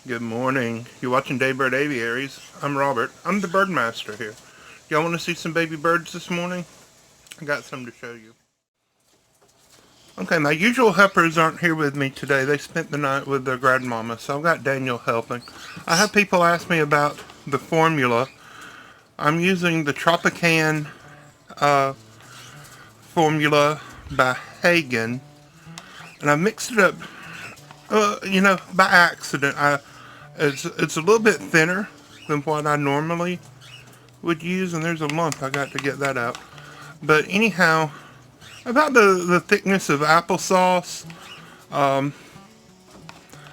Good morning. You're watching Daybird Aviaries. I'm Robert. I'm the bird master here. Y'all want to see some baby birds this morning? I got some to show you. Okay, my usual helpers aren't here with me today. They spent the night with their grandmama, so I've got Daniel helping. I have people ask me about the formula. I'm using the Tropican formula by Hagen, and I mixed it up, by accident. It's a little bit thinner than what I normally would use, and there's a lump. I got to get that out. But anyhow, about the thickness of applesauce,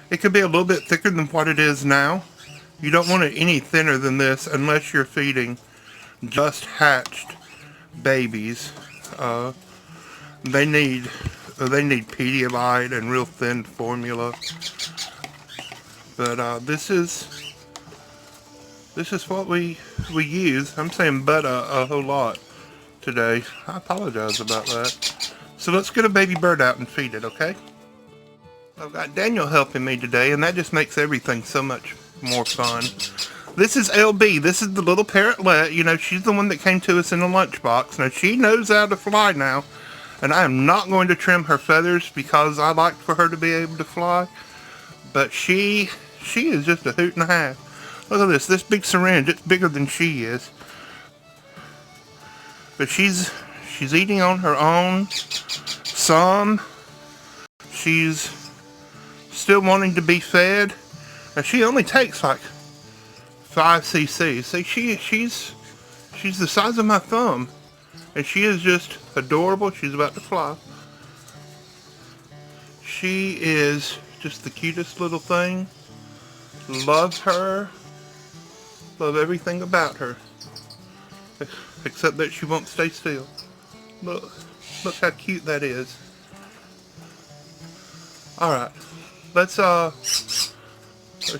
it could be a little bit thicker than what it is now. You don't want it any thinner than this unless you're feeding just hatched babies. Uh, they need Pedialyte and real thin formula. But this is what we use. I'm saying but a whole lot today. I apologize about that. So let's get a baby bird out and feed it, okay? I've got Daniel helping me today, and that just makes everything so much more fun. This is LB. This is the little parrotlet. You know, she's the one that came to us in a lunchbox. Now, she knows how to fly now, and I am not going to trim her feathers because I like for her to be able to fly. But she is just a hoot and a half. Look at this. This big syringe. It's bigger than she is. But she's eating on her own. She's still wanting to be fed. And she only takes like 5 cc. See, she's the size of my thumb. And she is just adorable. She's about to fly. She is just the cutest little thing. Love her. Love everything about her. Except that she won't stay still. Look how cute that is. Alright. Let's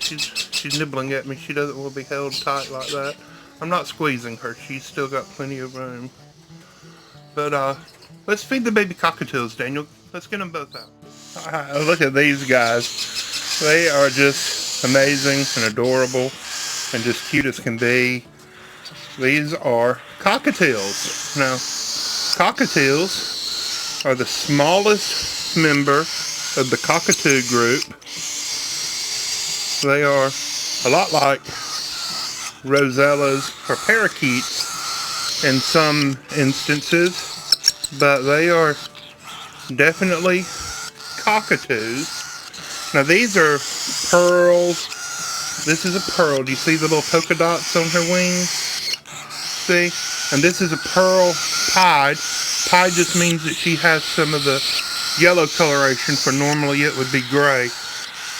she's nibbling at me. She doesn't want to be held tight like that. I'm not squeezing her. She's still got plenty of room. But let's feed the baby cockatiels, Daniel. Let's get them both out. Alright, look at these guys. They are just amazing and adorable and just cute as can be. These are cockatiels. Now, cockatiels are the smallest member of the cockatoo group. They are a lot like rosellas or parakeets in some instances, but they are definitely cockatoos. Now these are pearls. This is a pearl. Do you see the little polka dots on her wings? See? And this is a pearl pied. Pied just means that she has some of the yellow coloration, for normally it would be gray.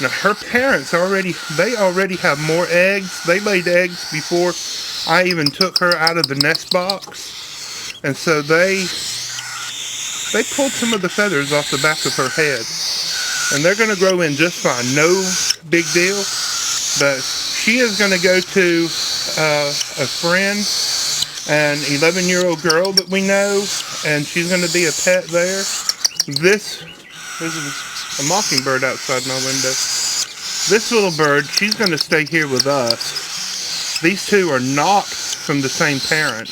Now her parents already have more eggs. They laid eggs before I even took her out of the nest box. And so they pulled some of the feathers off the back of her head. And they're going to grow in just fine. No big deal. But she is going to go to a friend, an 11-year-old girl that we know, and she's going to be a pet there. There's a mockingbird outside my window. This little bird, she's going to stay here with us. These two are not from the same parent.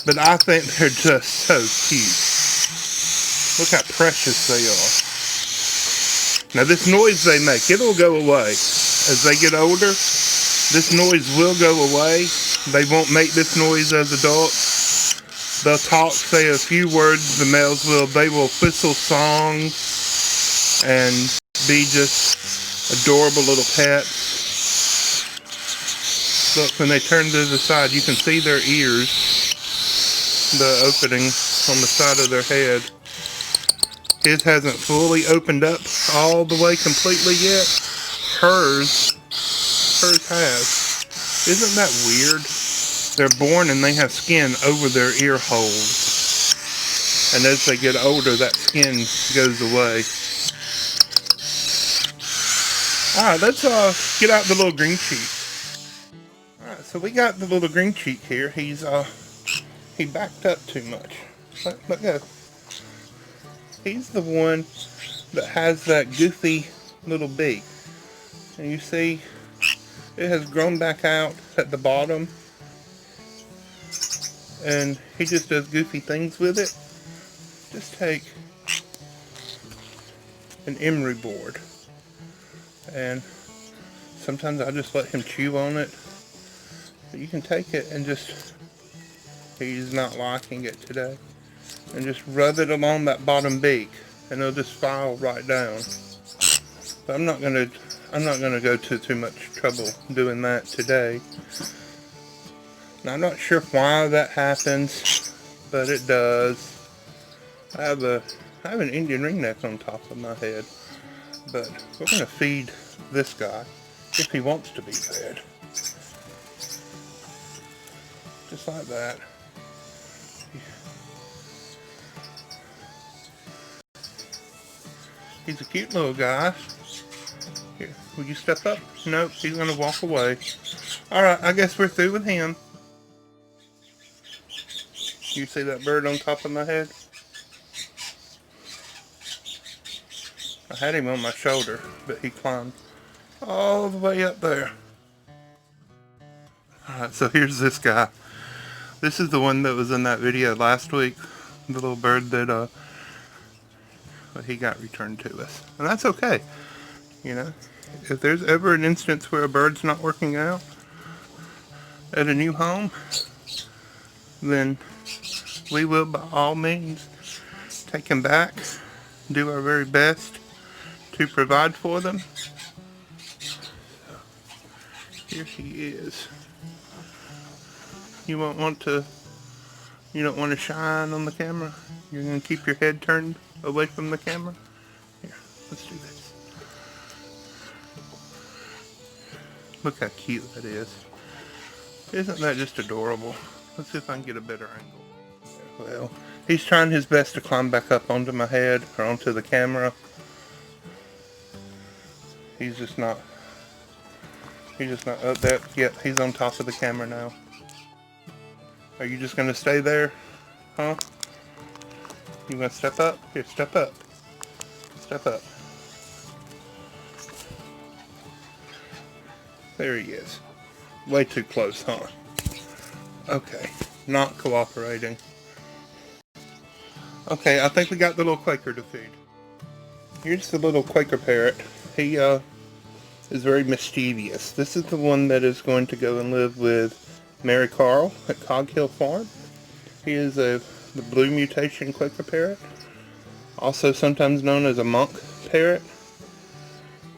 But I think they're just so cute. Look how precious they are. Now this noise they make, it'll go away. As they get older, this noise will go away. They won't make this noise as adults. They'll talk, say a few words, the males will. They will whistle songs and be just adorable little pets. Look, when they turn to the side, you can see their ears, the opening on the side of their head. His hasn't fully opened up all the way completely yet. Hers has. Isn't that weird? They're born and they have skin over their ear holes. And as they get older, that skin goes away. Alright, let's get out the little green sheet. Alright, so we got the little green sheet here. He backed up too much. Let go. He's the one that has that goofy little beak. And you see it has grown back out at the bottom, and he just does goofy things with it. Just take an emery board, and sometimes I just let him chew on it. But you can take it and just, he's not liking it today, and just rub it along that bottom beak, and it'll just file right down. But I'm not gonna go to too much trouble doing that today. Now, I'm not sure why that happens, but it does. I have an Indian ringneck on top of my head, but we're gonna feed this guy if he wants to be fed. Just like that. He's a cute little guy. Here, will you step up? Nope, he's gonna walk away. Alright, I guess we're through with him. You see that bird on top of my head? I had him on my shoulder, but he climbed all the way up there. Alright, so here's this guy. This is the one that was in that video last week. The little bird that he got returned to us. And that's okay. You know, if there's ever an instance where a bird's not working out at a new home, then we will by all means take him back, do our very best to provide for them. Here he is. You don't want to shine on the camera? You're going to keep your head turned away from the camera? Here, let's do this. Look how cute that is. Isn't that just adorable? Let's see if I can get a better angle. Well, he's trying his best to climb back up onto my head or onto the camera. He's just not up there yet. He's on top of the camera now. Are you just gonna stay there? Huh? You gonna step up? Here, step up. Step up. There he is. Way too close, huh? Okay, not cooperating. Okay, I think we got the little Quaker to feed. Here's the little Quaker parrot. He is very mischievous. This is the one that is going to go and live with Mary Carl at Cog Hill Farm. He is the blue mutation Quaker parrot, also sometimes known as a monk parrot.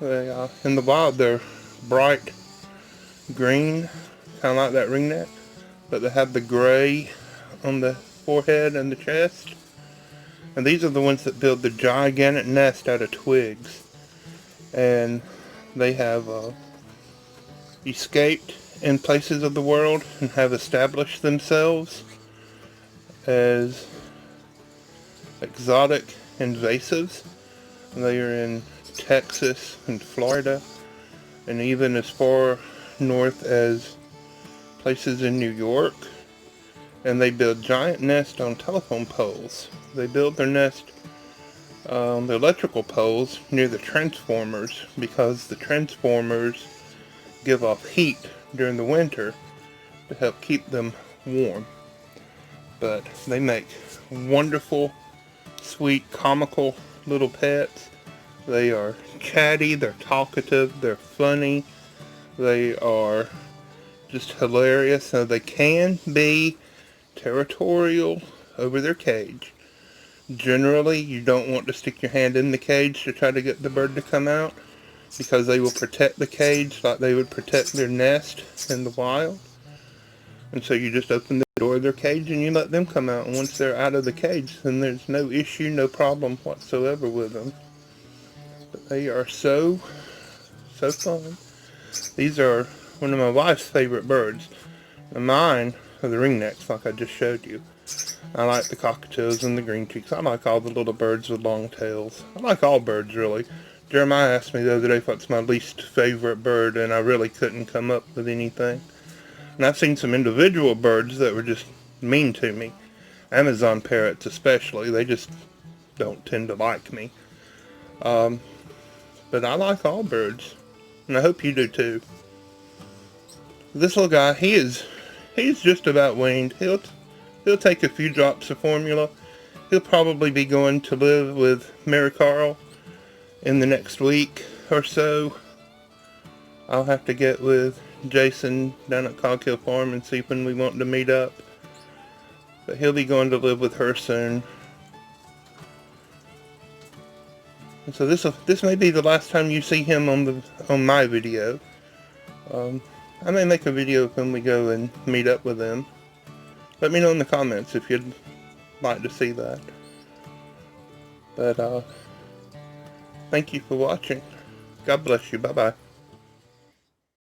They, in the wild, they're bright green, kind of like that ringneck, but they have the gray on the forehead and the chest. And these are the ones that build the gigantic nest out of twigs. And they have escaped in places of the world and have established themselves as exotic invasives. They are in Texas and Florida, and even as far north as places in New York. And they build giant nests on telephone poles. They build their nest on the electrical poles near the transformers, because the transformers give off heat during the winter to help keep them warm. But they make wonderful, sweet, comical little pets. They are chatty, they're talkative, they're funny, they are just hilarious. So they can be territorial over their cage. Generally, you don't want to stick your hand in the cage to try to get the bird to come out, because they will protect the cage like they would protect their nest in the wild. And so you just open the door of their cage and you let them come out. And once they're out of the cage, then there's no issue, no problem whatsoever with them. But they are so fun. These are one of my wife's favorite birds. And mine are the ringnecks, like I just showed you. I like the cockatoos and the green cheeks. I like all the little birds with long tails. I like all birds, really. Jeremiah asked me the other day what's my least favorite bird, and I really couldn't come up with anything. And I've seen some individual birds that were just mean to me. Amazon parrots especially. They just don't tend to like me. But I like all birds, and I hope you do too. This little guy, he's just about weaned. He'll take a few drops of formula. He'll probably be going to live with Mary Carl in the next week or so. I'll have to get with Jason down at Coghill Farm and see when we want to meet up. But he'll be going to live with her soon. And so this may be the last time you see him on my video. I may make a video when we go and meet up with them. Let me know in the comments if you'd like to see that. But thank you for watching. God bless you. Bye bye.